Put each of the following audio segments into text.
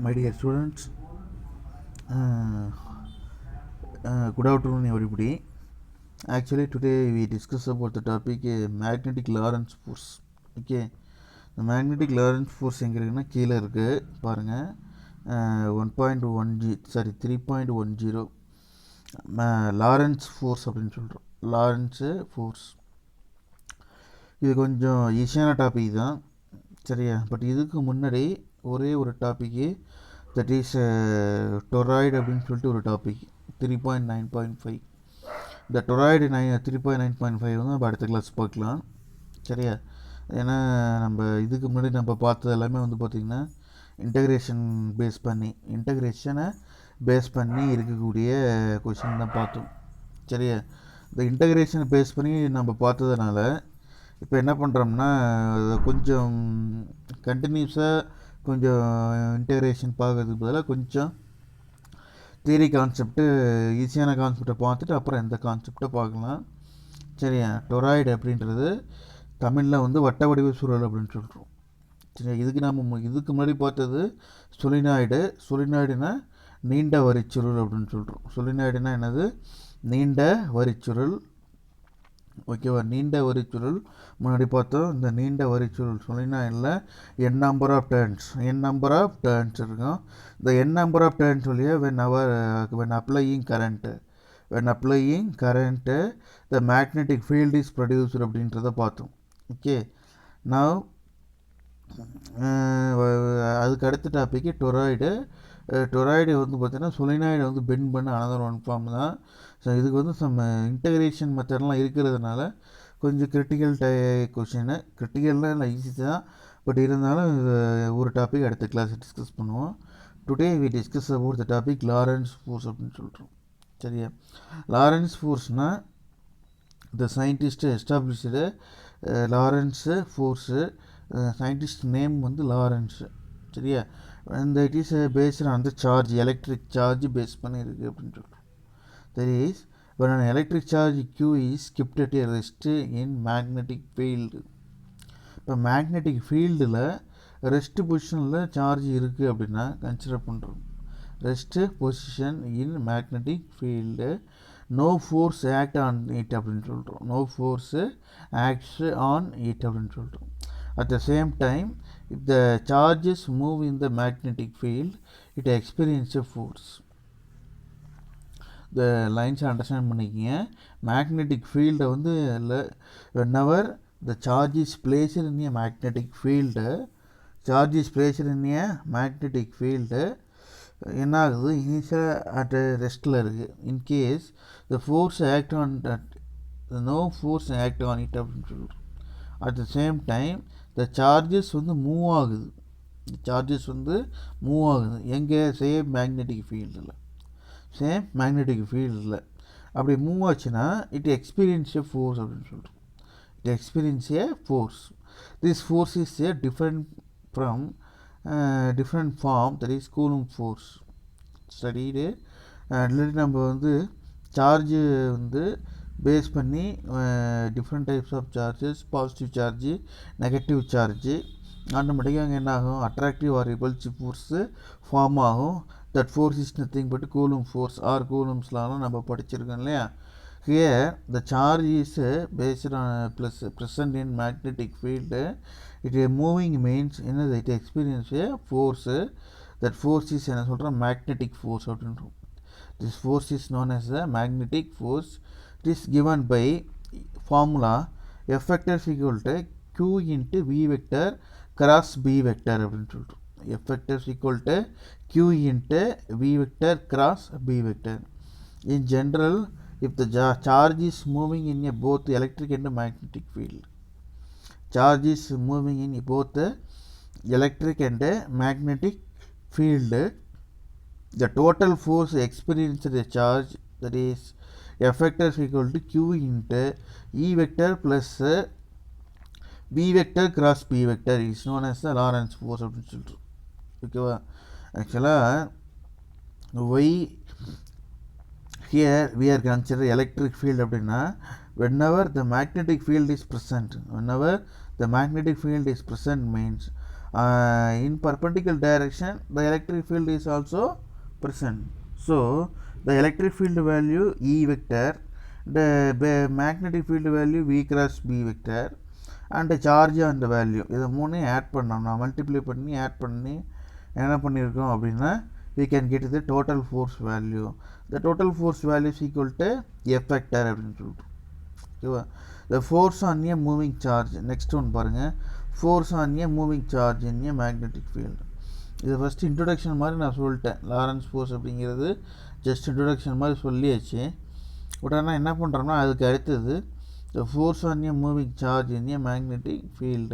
My dear students, good afternoon everybody. Actually today we discuss about the topic magnetic Lorentz force. Okay, the magnetic Lorentz force எங்கிறதுனா கீழே இருக்கு பாருங்க. 1.1 sorry 3.10 Lawrence force அப்படின்னு சொல்கிறோம். Lawrence force இது கொஞ்சம் ஈஸியான topic தான், சரியா? பட் இதுக்கு முன்னாடி ஒரே ஒரு டாப்பிக்கு, தட் இஸ் டொராய்டு அப்படின்னு சொல்லிட்டு ஒரு டாபிக் 3.9.5. இந்த டொராய்டு 3.9.5 வந்து நம்ம அடுத்த கிளாஸ் பார்க்கலாம், சரியா? ஏன்னா நம்ம இதுக்கு முன்னாடி நம்ம பார்த்தது எல்லாமே வந்து பார்த்திங்கன்னா இன்டகிரேஷனை பேஸ் பண்ணி இருக்கக்கூடிய கொஷின் தான் பார்த்தோம், சரியா? இந்த இன்டகிரேஷனை பேஸ் பண்ணி நம்ம பார்த்ததுனால இப்போ என்ன பண்ணுறோம்னா கொஞ்சம் கண்டினியூஸாக கொஞ்சம் இன்டகிரேஷன் பார்க்கறதுக்கு பதிலாக கொஞ்சம் தியரி கான்செப்ட்டு, ஈஸியான கான்செப்டை பார்த்துட்டு அப்புறம் எந்த கான்செப்டை பார்க்கலாம், சரியா? டொராய்டு அப்படின்றது தமிழில் வந்து வட்ட வடிவ சுருள் அப்படின்னு சொல்கிறோம், சரியா? இதுக்கு முன்னாடி பார்த்தது சொலினாய்டுனா நீண்ட வரிச்சுருள் அப்படின்னு சொல்கிறோம். சொலினாய்டுனா என்னது? நீண்ட வரிச்சுருள், ஓகேவா? நீண்ட வரிச்சுருள் முன்னாடி பார்த்தோம். இந்த நீண்ட வரிச்சுருள் சொலினாய்டில் n number of turns இருக்கும். இந்த n number of turns வழியாக when applying current the magnetic field is produced அப்படின்றத பார்த்தோம். ஓகே, நான் அதுக்கு அடுத்த டாபிக்கு டொராய்டு வந்து பார்த்தீங்கன்னா சொலினாய்டு வந்து பெண்ட் பண்ண அனதர் ஒன் ஃபார்ம் தான். ஸோ இதுக்கு வந்து இன்டகிரேஷன் மெத்தட்லாம் இருக்கிறதுனால கொஞ்சம் கிரிட்டிக்கல்லாம் இல்லை, ஈஸி தான். பட் இருந்தாலும் ஒரு டாபிக் அடுத்த கிளாஸ் டிஸ்கஸ் பண்ணுவோம். Today we discuss about the topic Lorentz force அப்படின்னு சொல்கிறோம், சரியா? லாரன்ஸ் ஃபோர்ஸ்னால் the scientist established Lorentz force, scientist name வந்து லாரன்ஸு, சரியா? அந்த it is based on the charge, electric charge base பண்ணி இருக்குது அப்படின்னு சொல்கிறோம். That is, when an electric charge Q is kept at a rest in magnetic field. இப்போ magnetic ஃபீல்டில் rest பொசிஷனில் சார்ஜ் இருக்குது அப்படின்னா கன்சிடர் பண்ணுறோம். Rest position in magnetic field, no force act on it அப்படின்னு சொல்கிறோம். No force acts on it அப்படின்னு சொல்கிறோம். At the same time if the charges move in the magnetic field it experience a force. இந்த லைன்ஸை understand பண்ணிக்கிங்க. Magnetic ஃபீல்டை வந்து whenever the charge is placed in a magnetic field, என்ன ஆகுது? Initial at ரெஸ்ட்டில் இருக்குது. In case the force act on that, no force act on it அப்படின்னு சொல்கிறோம். At the same time the charges வந்து மூவ் ஆகுது. எங்கே? சேம் மேக்னெட்டிக் ஃபீல்டில் அப்படி மூவ் ஆச்சுன்னா இட் எக்ஸ்பீரியன்ஸ் ஏ ஃபோர்ஸ் அப்படின்னு சொல்கிறோம். This force is a different form, that is Coulomb force. Studied இல்லாட்டி நம்ம வந்து சார்ஜு வந்து பேஸ் பண்ணி different types of charges, positive charge, negative charge, ஆட்டோமேட்டிக்காக அங்கே என்ன ஆகும்? Attractive or repulsive force form ஆகும். That force is nothing but Coulomb force or கூலும்ஸ்லாம் நம்ம படிச்சிருக்கோம் இல்லையா? Here the charge is based on present in magnetic field. It moving means என்னது? It experience a force. That force is என்ன சொல்கிறோம்? Magnetic force அப்படின்றோம். This force is known as a magnetic force. It is given by formula F vector is equal to Q into V vector cross B vector அப்படின்னு சொல்கிறோம். F vector is equal to Q into V vector cross B vector. In general, if the charge is moving in both electric and magnetic field, the total force experienced the charge, that is F vector is equal to Q into E vector plus B vector cross B vector is known as the Lorentz force அப்படின்னு சொல்கிறோம். ஓகேவா? ஆக்சுவலாக why here we are consider electric field அப்படின்னா whenever the magnetic field is present means in perpendicular direction the electric field is also present. So the electric field value E vector, the magnetic field value V cross B vector, and the charge and the value இதை மூணையும் add பண்ணோம்னா multiply பண்ணி add பண்ணி என்ன பண்ணியிருக்கோம் அப்படின்னா we can get the total force value. The total force value is equal to F vector அப்படின்னு சொல்லிட்டு ஓகேவா. The force on a moving charge, next one பாருங்கள், force on a moving charge in a magnetic field. இது first introduction மாதிரி நான் சொல்லிட்டேன். Lawrence force அப்படிங்கிறது just introduction மாதிரி சொல்லியாச்சு. உடனே என்ன பண்ணுறோம்னா அதுக்கு அடுத்தது the force on a moving charge in a magnetic field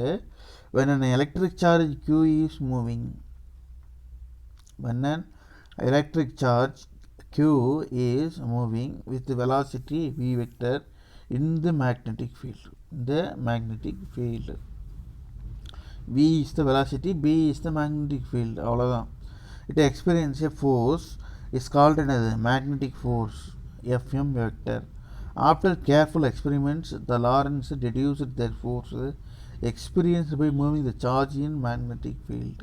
when an electric charge Q is moving. When an electric charge Q is moving with the velocity V vector in the magnetic field. The magnetic field. V is the velocity, B is the magnetic field. அவ்வளோதான். It experiences a force is called another magnetic force Fm vector. After careful experiments, the Lorentz deduced that force experienced by moving the charge in magnetic field.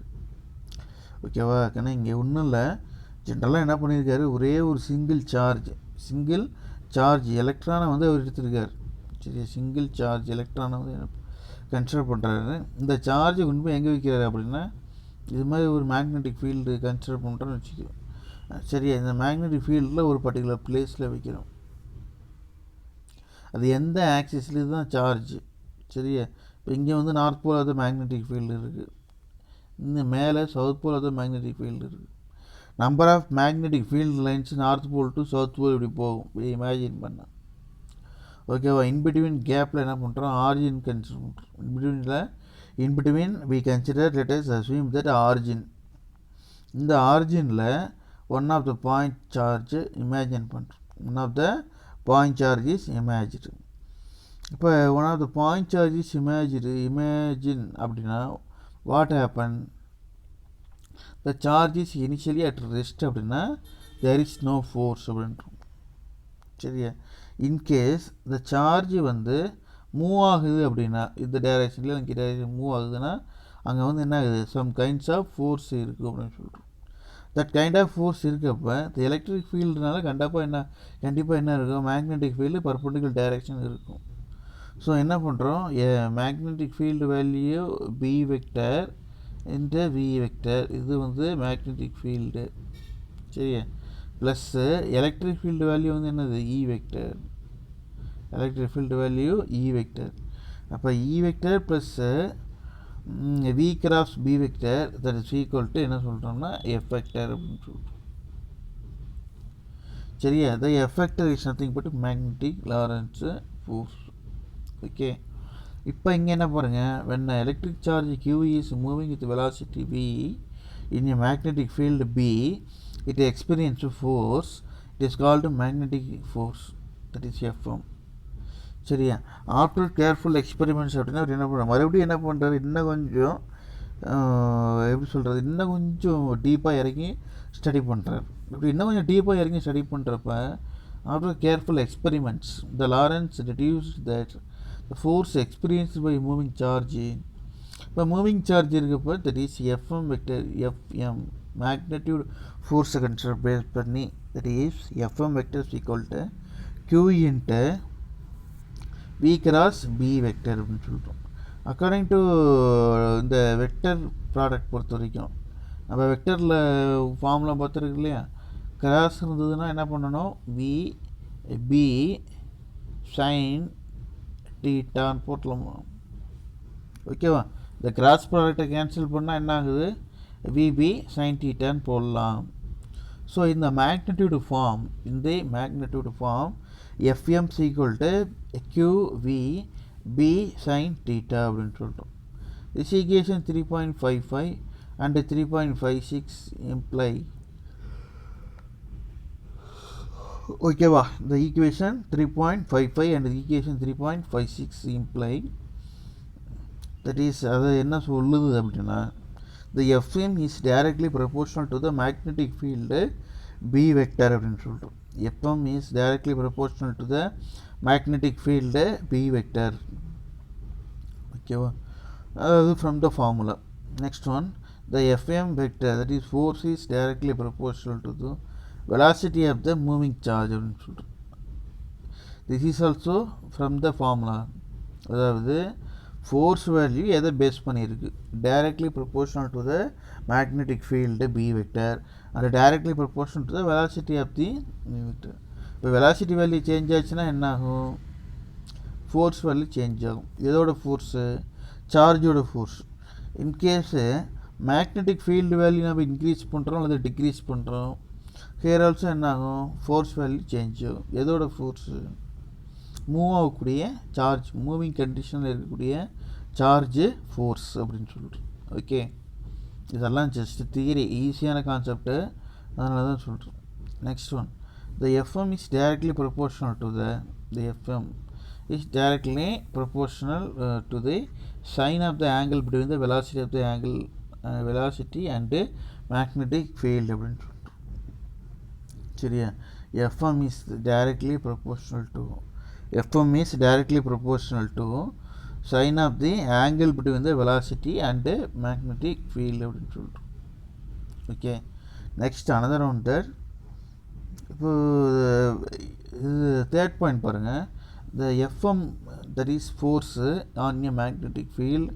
ஓகேவா. ஏன்னா இங்கே ஒன்றும் இல்லை, ஜென்ரலாக என்ன பண்ணியிருக்காரு, ஒரே ஒரு சிங்கிள் சார்ஜ் எலக்ட்ரானை வந்து அவர் எடுத்திருக்கார். சரி, சிங்கிள் சார்ஜ் எலக்ட்ரானை வந்து கன்சிடர் பண்ணுறாரு. இந்த சார்ஜை கொண்டு போய் எங்கே வைக்கிறாரு அப்படின்னா இது மாதிரி ஒரு மேக்னெட்டிக் ஃபீல்டு கன்சிடர் பண்ணுறோன்னு வச்சுக்கோ. சரியா, இந்த மேக்னெட்டிக் ஃபீல்டில் ஒரு பர்டிகுலர் பிளேஸில் வைக்கிறோம். அது எந்த ஆக்சிஸ்லேயும் தான் சார்ஜ். சரியா, இப்போ இங்கே வந்து நார்த் போல் அது மேக்னெட்டிக் ஃபீல்டு இருக்குது, இந்த மேலே சவுத் போல் அது மேக்னெட்டிக் ஃபீல்டு இருக்குது. Number of magnetic field lines north pole to south pole இப்படி போகும், இப்படி இமேஜின் பண்ண. ஓகேவா. இன்பிட்வீன் கேப்பில் என்ன பண்ணுறோம், ஆரிஜின் கன்சிடர் பண்ணுறோம். In between we consider let us assume that origin. இந்த ஆரிஜினில் one of the point charge imagine பண்ணுறோம். One of the point charge is imaged. இப்போ one of the point charge is imagine அப்படின்னா what happen, the charge is initially at rest அப்படின்னா there is no force அப்படின்றோம். சரியா, in case the charge வந்து move ஆகுது அப்படின்னா இந்த டைரெக்ஷனில் எனக்கு டைரெக்ஷன் மூவ் ஆகுதுன்னா அங்கே வந்து என்ன ஆகுது, சம் கைண்ட்ஸ் ஆஃப் ஃபோர்ஸ் இருக்குது அப்படின்னு சொல்கிறோம். தட் கைண்ட் ஆஃப் ஃபோர்ஸ் இருக்கப்போ இந்த எலக்ட்ரிக் ஃபீல்டுனால கண்டிப்பாக என்ன இருக்கும், மேக்னெட்டிக் ஃபீல்டு பர்பெண்டிகுலர் டைரெக்ஷன் இருக்கும். ஸோ என்ன பண்ணுறோம், magnetic field value B vector இந்த வி வெக்டர், இது வந்து மேக்னெட்டிக் ஃபீல்டு. சரியா, ப்ளஸ்ஸு எலக்ட்ரிக் ஃபீல்டு வேல்யூ வந்து என்னது, E vector. Electric field value E vector. அப்போ E vector plus V cross B vector that is equal to என்ன சொல்கிறோம்னா F vector அப்படின்னு சொல்கிறோம். சரியா, the F vector is nothing but magnetic Lorentz force. Okay, இப்போ இங்கே என்ன பாருங்கள், when the electric charge Q is moving with velocity V in a magnetic field B, it experiences a force, it is called magnetic force, that is Fm. சரியா, after careful experiments அப்படின்னா அவர் என்ன பண்ணுறாரு, மறுபடியும் என்ன பண்ணுறாரு, இன்னும் கொஞ்சம் எப்படி சொல்கிறது, இன்னும் கொஞ்சம் டீப்பாக இறங்கி ஸ்டடி பண்ணுறாரு. இப்படி இன்னும் கொஞ்சம் டீப்பாக இறங்கி ஸ்டடி பண்ணுறப்ப after careful experiments the Lorentz reduced that the force experienced by moving charge. இப்போ மூவிங் சார்ஜ் இருக்கப்போ that is FM vector FM magnitude ஃபோர்ஸை கன்சிடர் பேஸ் பண்ணி that is FM vector equal to Q into V cross B vector அப்படின்னு சொல்லிட்டோம். According to இந்த vector product பொறுத்த வரைக்கும் நம்ம வெக்டரில் ஃபார்முலா பார்த்துருக்கு இல்லையா, கிராஸ் இருந்ததுன்னா என்ன பண்ணணும், வி பி சைன் டீட்டான்னு போட்டலாம். ஓகேவா, இந்த கிராஸ் ப்ராடக்டை கேன்சல் பண்ணால் என்ன ஆகுது, விபி சைன் டீட்டான்னு போடலாம். ஸோ இந்த magnitude form FM equal to QV B sine theta அப்படின்னு சொல்லிட்டோம். This equation 3.55 and 3.56 imply. ஓகேவா, இந்த equation 3.55 and equation 3.56 imply that is அது என்ன சொல்லுது அப்படின்னா the Fm is directly proportional to the magnetic field B vector அப்படின்னு சொல்கிறோம். Fm is directly proportional to the magnetic field B vector. ஓகேவா, அதாவது from the formula next one, the Fm vector, that is force, is directly proportional to the velocity of the moving charge. This is also from the formula. அதாவது force value எதை base பண்ணியிருக்கு, directly proportional to the magnetic field B vector and directly proportional to the velocity of the vector. இப்போ velocity value change ஆச்சுன்னா என்ன ஆகும், force value change ஆகும். எதோட force, சார்ஜோட force. In case magnetic field value நம்ம இன்க்ரீஸ் பண்ணுறோம் அல்லது டிக்ரீஸ் பண்ணுறோம், ஹியர் ஆல்சோ என்ன ஆகும், ஃபோர்ஸ் வேல்யூ சேஞ்ச் ஆகும். எதோட ஃபோர்ஸு, மூவ் ஆகக்கூடிய சார்ஜ், மூவிங் கண்டிஷனில் இருக்கக்கூடிய சார்ஜு ஃபோர்ஸ் அப்படின்னு சொல்லிட்டு. ஓகே, இதெல்லாம் ஜஸ்ட் தியரி, ஈஸியான கான்செப்ட்டு, அதனால தான் சொல்கிறோம். Next one, the FM is directly proportional to the FM is directly proportional to the sine of the angle between the velocity of the angle velocity and magnetic field அப்படின்னு சொல்லிட்டு. சரியா, fm is directly proportional to sine of the angle between the velocity and magnetic field அப்படின்னு சொல்லிட்டு. Okay, next another one there. இப்போ இது third point பாருங்கள். The Fm, that is force on a magnetic field,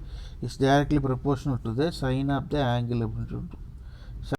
is directly proportional to the sine of the angle அப்படின்னு சொல்லிட்டு.